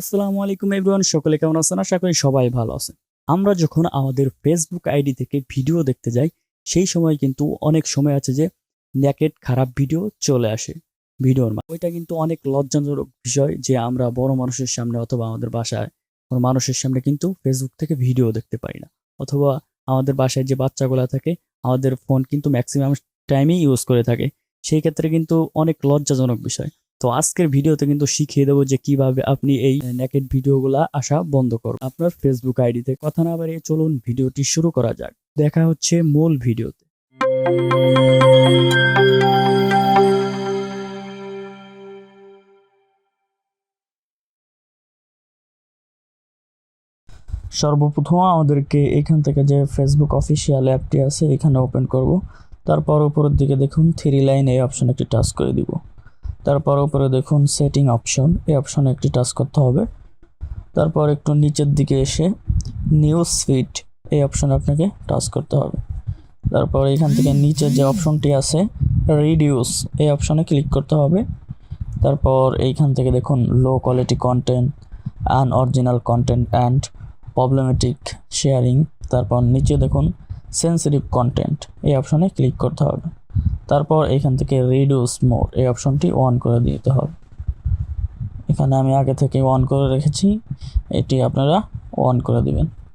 আসসালামু আলাইকুম এভরিওয়ান, সকলে কেমন আছেন? আশা করি সবাই ভালো আছেন। আমরা যখন আমাদের ফেসবুক আইডি থেকে ভিডিও দেখতে যাই, সেই সময় কিন্তু অনেক সময় আছে যে নেকেড খারাপ ভিডিও চলে আসে ভিডিওর ওইটা কিন্তু অনেক লজ্জাজনক বিষয় যে আমরা বড় মানুষের সামনে অথবা আমাদের বাসায় কোনো মানুষের সামনে কিন্তু ফেসবুক থেকে ভিডিও দেখতে পারি না। অথবা আমাদের বাসায় যে বাচ্চাগুলা থাকে, আমাদের ফোন কিন্তু ম্যাক্সিমাম টাইমেই ইউজ করে থাকে। সেই ক্ষেত্রে কিন্তু অনেক লজ্জাজনক বিষয়। তো আজকের ভিডিওতে কিন্তু শিখিয়ে দেবো যে কিভাবে আপনি এই নেকেড ভিডিওগুলা আসা বন্ধ করবেন আপনার ফেসবুক আইডিতে। কথা না বাড়িয়ে চলুন ভিডিওটি শুরু করা যাক। দেখা হচ্ছে মূল ভিডিওতে। সর্বপ্রথম আমাদেরকে এখান থেকে যে ফেসবুক অফিসিয়াল অ্যাপটি আছে এখানে ওপেন করব। তারপর উপরের দিকে দেখুন 3 লাইন, এই অপশনে একটি টাচ করে দিব। তারপর উপরে দেখুন সেটিং অপশন, এই অপশনে একটি টাচ করতে হবে। তারপর একটু নিচের দিকে এসে নিউজ ফিড, এই অপশনে আপনাকে টাচ করতে হবে। তারপর এখান থেকে নিচে যে অপশনটি আছে রিডিউস, এই অপশনে ক্লিক করতে হবে। তারপর এইখান থেকে দেখুন low quality content, unoriginal content and problematic sharing. তারপর নিচে দেখুন সেন্সিটিভ কন্টেন্ট, এই অপশনে ক্লিক করতে হবে। তারপর এখান থেকে রিডিউস মোড, এই অপশনটি অন করে দিতে হবে। এখানে আমি আগে থেকে অন করে রেখেছি, এটি আপনারা অন করে দিবেন।